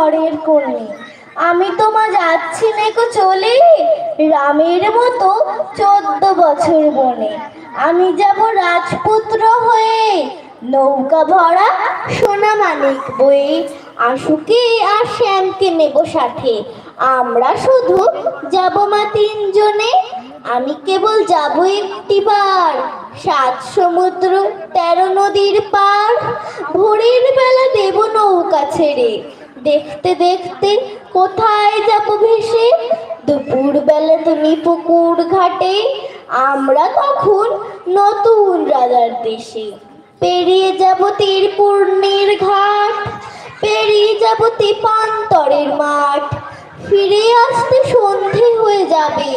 ঘরের কন্যে। আমি তো মা যাচ্ছি নেকো চলে, রামের মতো 14 বছর বনে। আমি যাব রাজপুত্র হয়ে, নৌকা ভরা সোনা মানিক বয়ে। আশুকে আর শ্যামকে নেব সাথে, আমরা শুধু যাব মা 3 জনে। আমি কেবল যাব একটিবার, 7 সমুদ্র 13 নদীর পার। ভোরের বেলা দেব নৌকা ছেড়ে, দেখতে দেখতে কোথায় যাব ভেসে। দুপুর বেলা তুমি পুকুর ঘাটে, আমরা তখন নতুন রাজার দেশে। পেরিয়ে যাব তীরপূর্ণের ঘাট, পেরিয়ে যাব তেপান্তরের মাঠ। ফিরে আসতে সন্ধে হয়ে যাবে,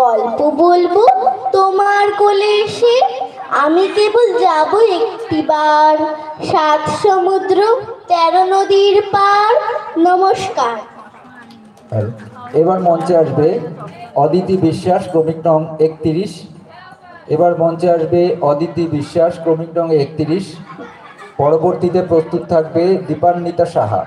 গল্প বলবো তোমার কোলে এসে। আমি কেবল যাব একটিবার, 7 সমুদ্র 13 নদীর পার। নমস্কার। এবার মঞ্চে আসবে অদিতি বিশ্বাস, ক্রমিক নং 31। এবার মঞ্চে আসবে অদিতি বিশ্বাস, ক্রমিক নং 31। পরবর্তীতে প্রস্তুত থাকবে দীপান্বিতা সাহা।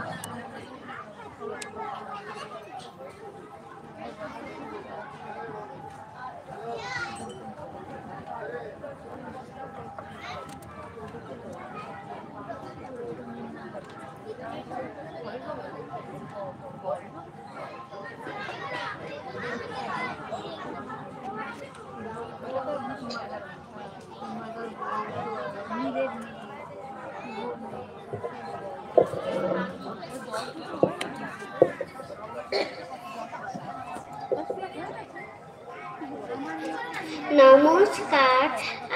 নমস্কার।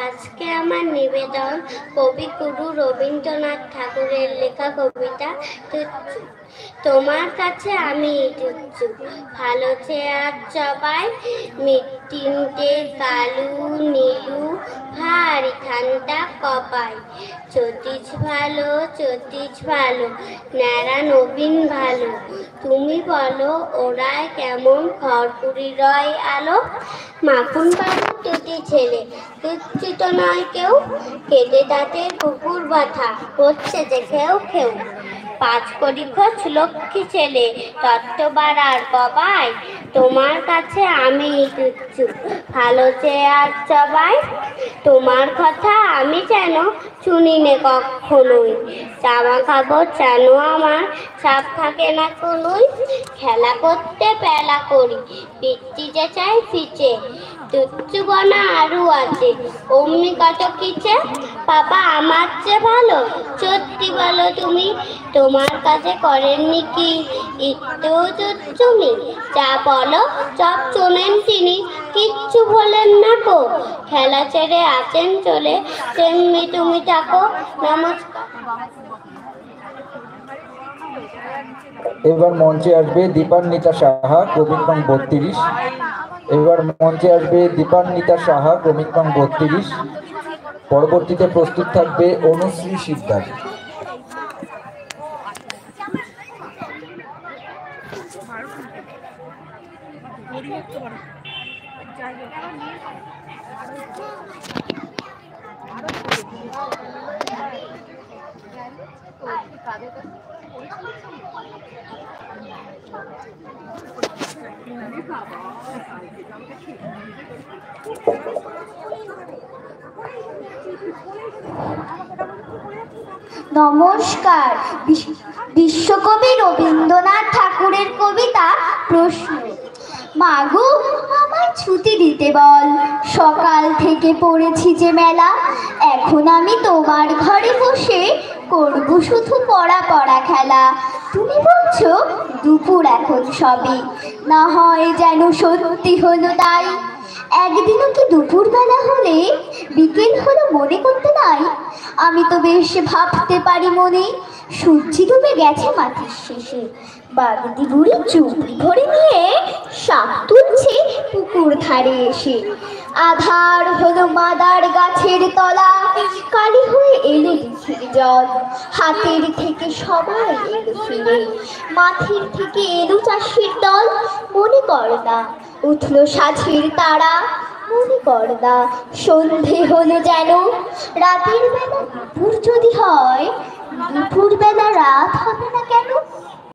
আজকে আমার নিবেদন কবিগুরু রবীন্দ্রনাথ ঠাকুরের লেখা কবিতা তুচ্ছু। তোমার কাছে আমি তুচ্ছু, ভালো চেয়ার জবাই, তিনটে কালু নীলু ভারী ঠান্ডা কপাই। চতিস ভালো, ন্যাড়া নবীন ভালো। তুমি বলো ওরাই কেমন, খড়পুরি রয় আলো। মাখন বাবু তুতি ছেলে, তুচ্ছি তো নয় কেউ। কেটে দাঁতের কুকুর বাথা, হচ্ছে যে খেউ খেউ। 5 কোটি খোঁজ লক্ষ্মী ছেলে, তত্ত্ব বাড়ার বাবাই। তোমার কাছে আমি তুচ্ছু, ভালো চেয়ার চবাই। তোমার কথা আমি যেন শুনি নে কখনোই। জামা কাপড় যেন আমার সাপ থাকে না কোনোই। খেলা করতে বেলা করি, পিচ্ছি যে চাই ফিচে। তুচ্ছু বনা আরও আছে, অমনি কত কিছে। বাবা আমার চেয়ে ভালো, সত্যি বলো তুমি। তোমার কাছে করেননি কি একটু তুচ্ছুমি? যা বলো সব শোনেন তিনি, কিচ্ছু বলেন না কো। খেলা ছেড়ে আছেন চলে, তেমনি তুমি থাকো। নমস্কার। এবার মঞ্চে আসবে দীপান্বিতা সাহা, ক্রমিক নং 32। এবার মঞ্চে আসবে দীপান্বিতা সাহা, ক্রমিক নং 32। পরবর্তীতে প্রস্তুত থাকবে অনুশ্রী শিকদার। নমস্কার। বিশ্বকবি রবীন্দ্রনাথ ঠাকুরের কবিতা প্রশ্ন। মাগো আমায় ছুটি দিতে বল, সকাল থেকে পড়েছি যে মেলা। এখন আমি তোমার ঘরে বসে করবো শুধু পড়া খেলা। তুমি বলছো দুপুর এখন সবে, না হয় যেন সত্যি হলো তাই। একদিনও কি দুপুর বেলা হলে বিকেল হলো মনে করতে নাই? আমি তো বেশ ভাবতে পারি মনে, সূর্যি ডুবে গেছে মাঠের শেষে। বাগদি বুড়ি চুপড়ি ভরে নিয়ে সাপ তুলছে পুকুর ধারে এসে। আধার হলো মাদার গাছের তলা, কালি হয়ে এলো দিঘির জল। হাতের থেকে সবাই এলো ফিরে, মাঠের থেকে এলো চাষির দল। মনে কর না উঠলো সাঝের তারা, মনে কর না সন্ধে হলো যেন। রাতের বেলা দুপুর যদি হয়, দুপুর বেলা রাত হবে না কেন?